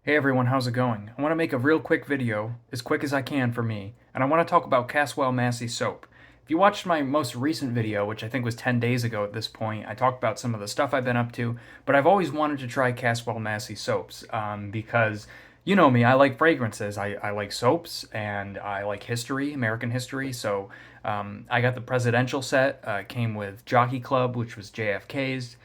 Hey everyone, how's it going? I want to make a real quick video, as quick as I can for me, and I want to talk about Caswell-Massey soap. If you watched my most recent video, which I think was 10 days ago at this point, I talked about some of the stuff I've been up to, but I've always wanted to try Caswell-Massey soaps because, you know me, I like fragrances, I like soaps, and I like history, American history, so I got the presidential set, came with Jockey Club, which was JFK's,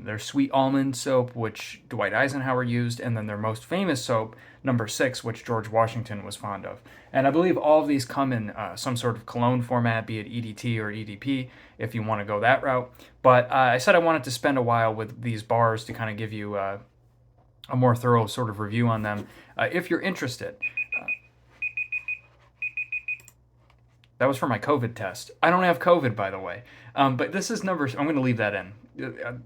their Sweet Almond soap, which Dwight Eisenhower used, and then their most famous soap, number 6, which George Washington was fond of. And I believe all of these come in some sort of cologne format, be it EDT or EDP, if you want to go that route. But I said I wanted to spend a while with these bars to kind of give you a more thorough sort of review on them if you're interested. That was for my COVID test. I don't have COVID, by the way. But this is number. I'm going to leave that in.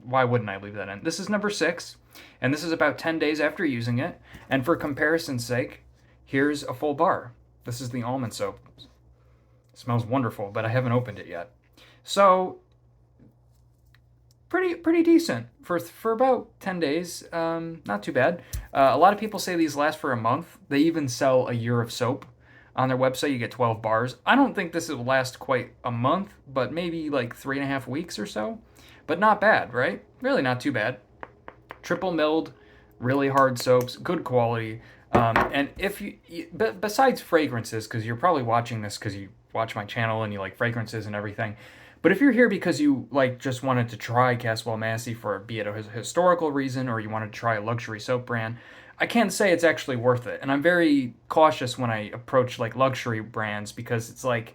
Why wouldn't I leave that in? This is number 6, and this is about 10 days after using it. And for comparison's sake, here's a full bar. This is the almond soap. It smells wonderful, but I haven't opened it yet. So pretty decent for about 10 days. Not too bad. A lot of people say these last for a month. They even sell a year of soap on their website. You get 12 bars. I don't think this will last quite a month, but maybe like 3.5 weeks or so. But not bad, right? Really not too bad. Triple milled, really hard soaps, good quality. And if you, besides fragrances, because you're probably watching this because you watch my channel and you like fragrances and everything. But if you're here because you like just wanted to try Caswell-Massey for be it a historical reason or you wanted to try a luxury soap brand, I can't say it's actually worth it. And I'm very cautious when I approach like luxury brands because it's like,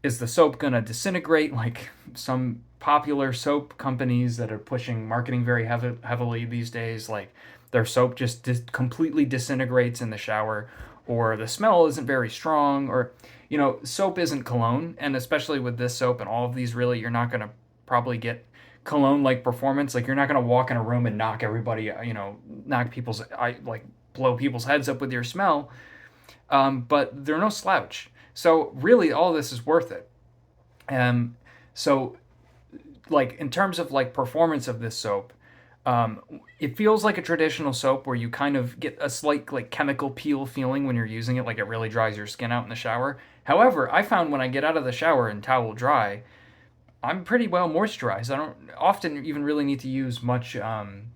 is the soap gonna disintegrate like some popular soap companies that are pushing marketing very heavily these days? Like their soap just completely disintegrates in the shower, or the smell isn't very strong, or soap isn't cologne, and especially with this soap and all of these, really, you're not gonna probably get cologne like performance. Like you're not gonna walk in a room and knock everybody, knock people's like blow people's heads up with your smell. But they're no slouch. So really, all this is worth it. So like in terms of like performance of this soap, um, it feels like a traditional soap where you kind of get a slight like chemical peel feeling when you're using it, like it really dries your skin out in the shower. However, I found when I get out of the shower and towel dry, I'm pretty well moisturized. I don't often even really need to use much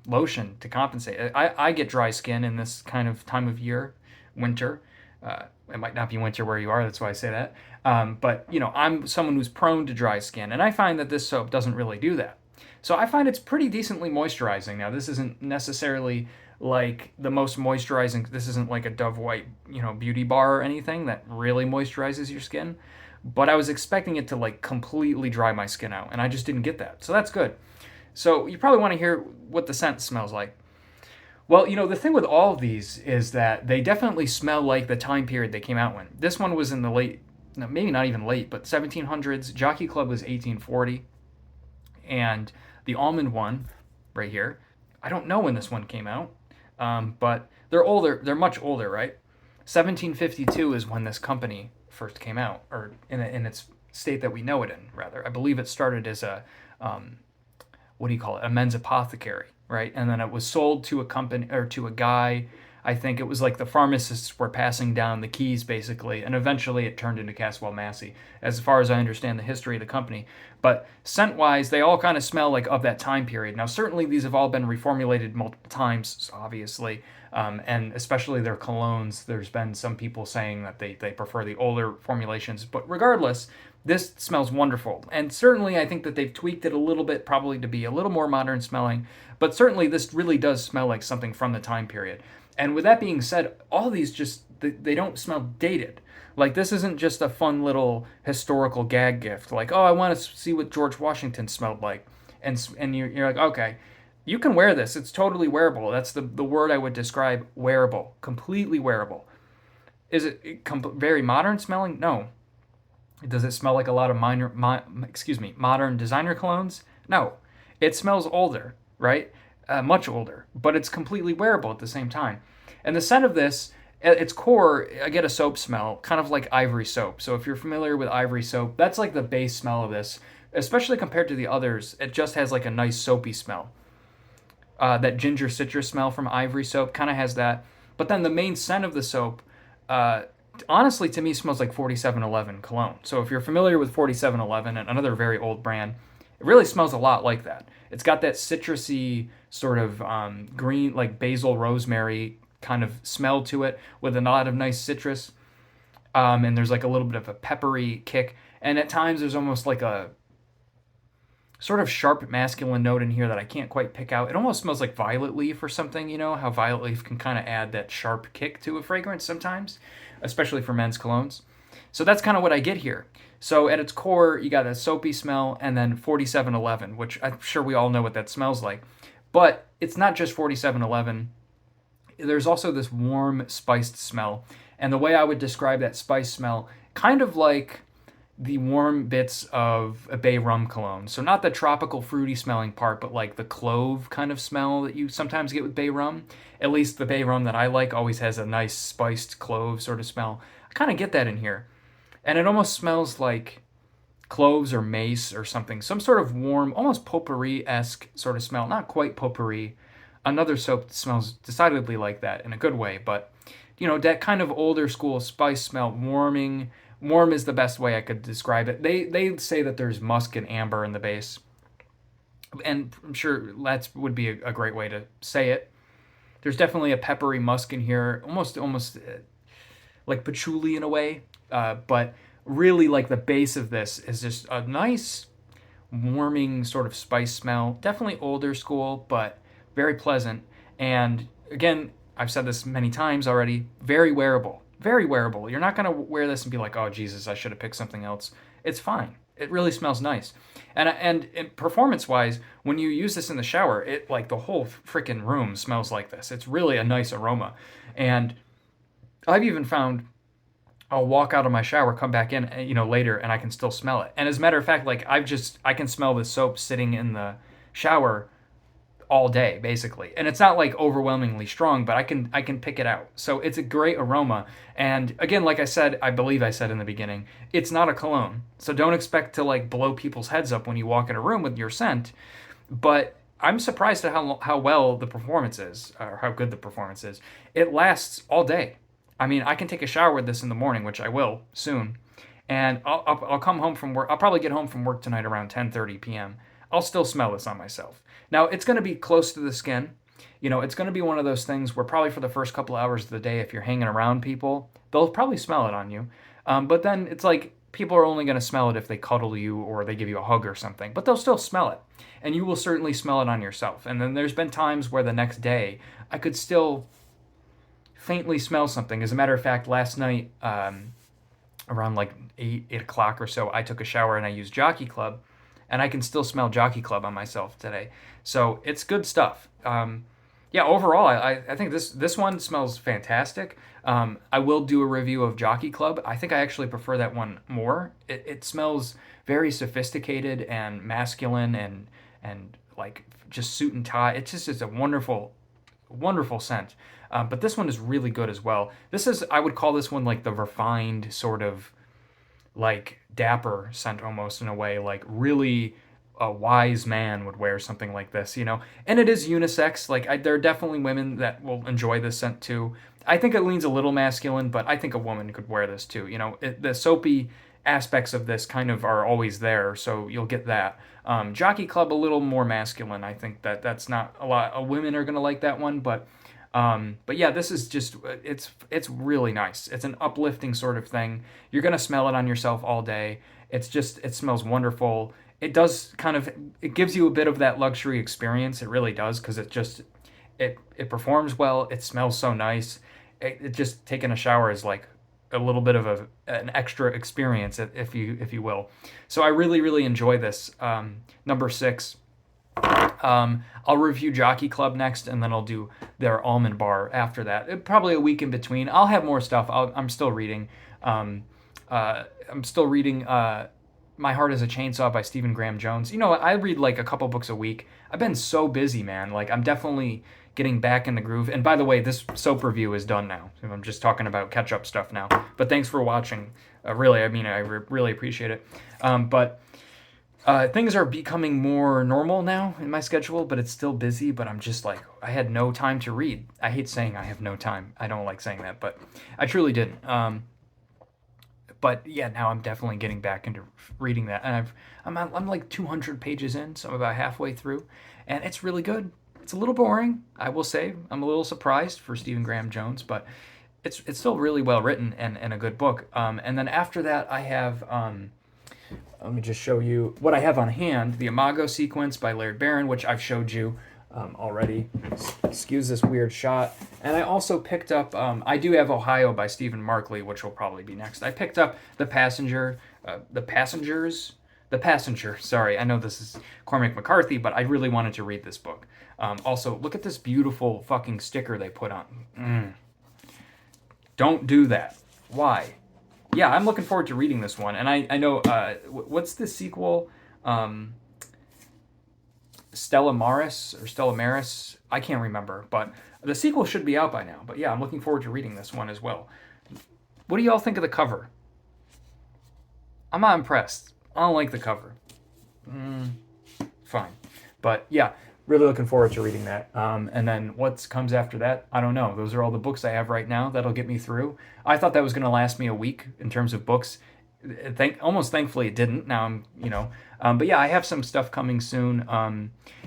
lotion to compensate. I get dry skin in this kind of time of year, winter. It might not be winter where you are, that's why I say that. But I'm someone who's prone to dry skin, and I find that this soap doesn't really do that. So I find it's pretty decently moisturizing. Now, this isn't necessarily like the most moisturizing. This isn't like a Dove White, beauty bar or anything that really moisturizes your skin. But I was expecting it to like completely dry my skin out, and I just didn't get that. So that's good. So you probably want to hear what the scent smells like. Well, the thing with all of these is that they definitely smell like the time period they came out in. This one was in the late, no, maybe not even late, but 1700s. Jockey Club was 1840. And the almond one, right here, I don't know when this one came out, but they're older. They're much older, right? 1752 is when this company first came out, or in its state that we know it in, rather. I believe it started as what do you call it? A men's apothecary, right? And then it was sold to a company or to a guy. I think it was like the pharmacists were passing down the keys basically, and eventually it turned into Caswell-Massey, as far as I understand the history of the company. But scent-wise, they all kind of smell like of that time period. Now, certainly these have all been reformulated multiple times, obviously, and especially their colognes. There's been some people saying that they prefer the older formulations, but regardless, this smells wonderful. And certainly I think that they've tweaked it a little bit, probably to be a little more modern smelling, but certainly this really does smell like something from the time period. And with that being said, all these just, they don't smell dated. Like this isn't just a fun little historical gag gift. Like, oh, I want to see what George Washington smelled like. And you're like, okay, you can wear this. It's totally wearable. That's the word I would describe, wearable, completely wearable. Is it very modern smelling? No. Does it smell like a lot of modern designer colognes? No. It smells older, right? Much older, but it's completely wearable at the same time. And the scent of this, at its core, I get a soap smell, kind of like ivory soap. So if you're familiar with ivory soap, that's like the base smell of this, especially compared to the others. It just has like a nice soapy smell. That ginger citrus smell from Ivory soap kind of has that. But then the main scent of the soap, uh, honestly, to me, smells like 4711 cologne. So if you're familiar with 4711, and another very old brand, it really smells a lot like that. It's got that citrusy sort of green, like basil, rosemary kind of smell to it with a lot of nice citrus. And there's like a little bit of a peppery kick. And at times there's almost like a sort of sharp masculine note in here that I can't quite pick out. It almost smells like violet leaf or something, you know, how violet leaf can kind of add that sharp kick to a fragrance sometimes, especially for men's colognes. So that's kind of what I get here. So at its core, you got a soapy smell and then 4711, which I'm sure we all know what that smells like. But it's not just 4711. There's also this warm, spiced smell. And the way I would describe that spice smell, kind of like the warm bits of a bay rum cologne. So not the tropical fruity smelling part, but like the clove kind of smell that you sometimes get with bay rum. At least the bay rum that I like always has a nice spiced clove sort of smell. I kind of get that in here. And it almost smells like cloves or mace or something. Some sort of warm, almost potpourri-esque sort of smell. Not quite potpourri. Another soap smells decidedly like that in a good way, but you know, that kind of older school spice smell, warming. Warm is the best way I could describe it. They say that there's musk and amber in the base, and I'm sure that would be a great way to say it. There's definitely a peppery musk in here, almost like patchouli in a way, but really like the base of this is just a nice warming sort of spice smell. Definitely older school, but very pleasant. And again, I've said this many times already, very wearable. Very wearable. You're not going to wear this and be like, oh, Jesus, I should have picked something else. It's fine. It really smells nice. And performance-wise, when you use this in the shower, it like the whole freaking room smells like this. It's really a nice aroma. And I've even found I'll walk out of my shower, come back in, you know, later, and I can still smell it. And as a matter of fact, like I can smell the soap sitting in the shower all day basically, and it's not like overwhelmingly strong, but I can pick it out. So it's a great aroma. And again, like I said, I believe I said in the beginning, it's not a cologne, so don't expect to like blow people's heads up when you walk in a room with your scent. But I'm surprised at how well the performance is, or how good the performance is. It lasts all day. I mean, I can take a shower with this in the morning, which I will soon, and I'll come home from work. I'll probably get home from work tonight around 10:30 p.m. I'll still smell this on myself. Now, it's going to be close to the skin. You know, it's going to be one of those things where probably for the first couple hours of the day, if you're hanging around people, they'll probably smell it on you. But then it's like people are only going to smell it if they cuddle you or they give you a hug or something, but they'll still smell it. And you will certainly smell it on yourself. And then there's been times where the next day I could still faintly smell something. As a matter of fact, last night, around like 8 o'clock or so, I took a shower and I used Jockey Club, and I can still smell Jockey Club on myself today. So it's good stuff. Yeah, overall, I think this one smells fantastic. I will do a review of Jockey Club. I think I actually prefer that one more. It smells very sophisticated and masculine and like just suit and tie. It's a wonderful scent. But this one is really good as well. I would call this one like the refined sort of like dapper scent almost in a way, like really a wise man would wear something like this, you know. And it is unisex. Like there are definitely women that will enjoy this scent too. I think it leans a little masculine, but I think a woman could wear this too. You know, the soapy aspects of this kind of are always there, so you'll get that. Jockey Club a little more masculine. I think that's not a lot of women are gonna like that one, but yeah, this is just it's really nice. It's an uplifting sort of thing. You're gonna smell it on yourself all day. It smells wonderful. It gives you a bit of that luxury experience. It really does, because it performs well. It smells so nice. It just taking a shower is like a little bit of an extra experience, if you will. So I really enjoy this. Number 6. I'll review Jockey Club next, and then I'll do their almond bar after that. Probably a week in between. I'll have more stuff. I'm still reading. My Heart is a Chainsaw by Stephen Graham Jones. You know, I read like a couple books a week. I've been so busy, man. Like, I'm definitely getting back in the groove. And by the way, this soap review is done now. I'm just talking about catch-up stuff now. But thanks for watching. Really, I mean, I really appreciate it. But Things are becoming more normal now in my schedule, but it's still busy. But I'm just like, I had no time to read. I hate saying I have no time. I don't like saying that, but I truly didn't. But yeah, now I'm definitely getting back into reading that, and I'm like 200 pages in, so I'm about halfway through, and it's really good. It's a little boring, I will say. I'm a little surprised for Stephen Graham Jones, but it's still really well written and a good book. And then after that, I have let me just show you what I have on hand: the Imago sequence by Laird Barron, which I've showed you already. Excuse this weird shot. And I also picked up, I do have Ohio by Stephen Markley, which will probably be next. I picked up The Passenger. Sorry, I know this is Cormac McCarthy, but I really wanted to read this book. Also, look at this beautiful fucking sticker they put on. Don't do that. Why? Yeah, I'm looking forward to reading this one. And I know, what's the sequel? Stella Maris. I can't remember, but the sequel should be out by now. But yeah, I'm looking forward to reading this one as well. What do y'all think of the cover? I'm not impressed. I don't like the cover. Fine. But yeah, really looking forward to reading that. And then what comes after that, I don't know. Those are all the books I have right now that'll get me through. I thought that was going to last me a week in terms of books. Almost thankfully it didn't. Now but yeah, I have some stuff coming soon.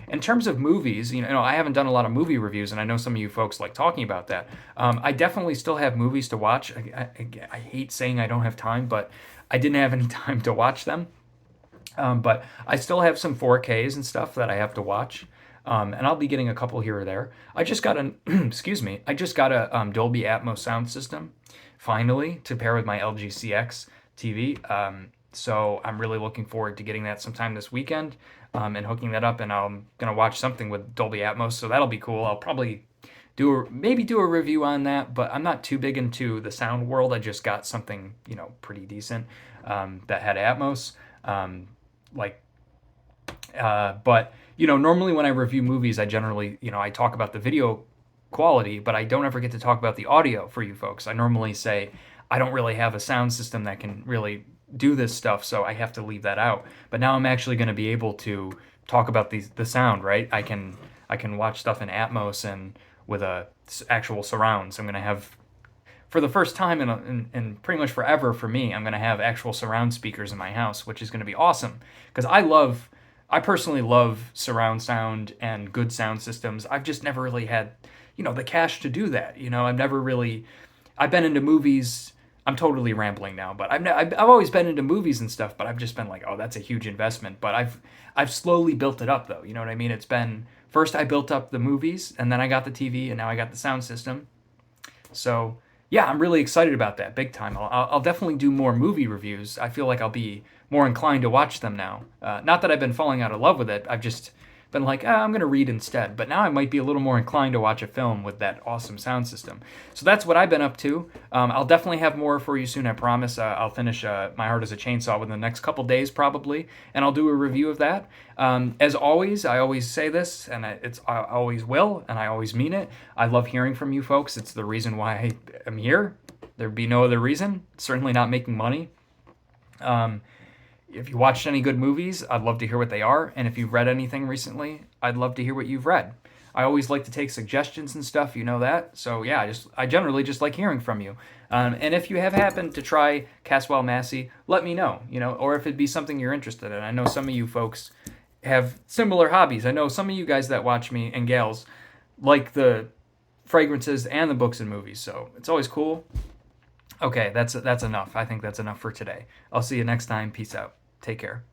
In terms of movies, I haven't done a lot of movie reviews, and I know some of you folks like talking about that. I definitely still have movies to watch. I hate saying I don't have time, but I didn't have any time to watch them. But I still have some 4Ks and stuff that I have to watch. And I'll be getting a couple here or there. I just got excuse me, I just got a Dolby Atmos sound system, finally, to pair with my LG CX TV. So I'm really looking forward to getting that sometime this weekend, and hooking that up. And I'm gonna watch something with Dolby Atmos, so that'll be cool. I'll probably maybe do a review on that, but I'm not too big into the sound world. I just got something pretty decent that had Atmos. Like but normally when I review movies, I generally, I talk about the video quality, but I don't ever get to talk about the audio for you folks. I normally say I don't really have a sound system that can really do this stuff, so I have to leave that out. But now I'm actually going to be able to talk about the sound, right? I can watch stuff in Atmos and with actual surrounds. I'm going to have, for the first time in pretty much forever for me, I'm going to have actual surround speakers in my house, which is going to be awesome. Because I personally love surround sound and good sound systems. I've just never really had, the cash to do that. I've been into movies. I'm totally rambling now, but I've always been into movies and stuff, but I've just been like, oh, that's a huge investment. But I've slowly built it up, though. You know what I mean? It's been, first I built up the movies, and then I got the TV, and now I got the sound system. So yeah, I'm really excited about that, big time. I'll definitely do more movie reviews. I feel like I'll be more inclined to watch them now. Not that I've been falling out of love with it. I've just been like, I'm going to read instead. But now I might be a little more inclined to watch a film with that awesome sound system. So that's what I've been up to. I'll definitely have more for you soon, I promise. I'll finish My Heart is a Chainsaw within the next couple days, probably, and I'll do a review of that. As always, I always say this, and I always will, and I always mean it. I love hearing from you folks. It's the reason why I am here. There'd be no other reason. Certainly not making money. If you watched any good movies, I'd love to hear what they are. And if you've read anything recently, I'd love to hear what you've read. I always like to take suggestions and stuff, you know that. So yeah, I generally just like hearing from you. And if you have happened to try Caswell-Massey, let me know, or if it'd be something you're interested in. I know some of you folks have similar hobbies. I know some of you guys that watch me, and gals, like the fragrances and the books and movies. So it's always cool. Okay, that's enough. I think that's enough for today. I'll see you next time. Peace out. Take care.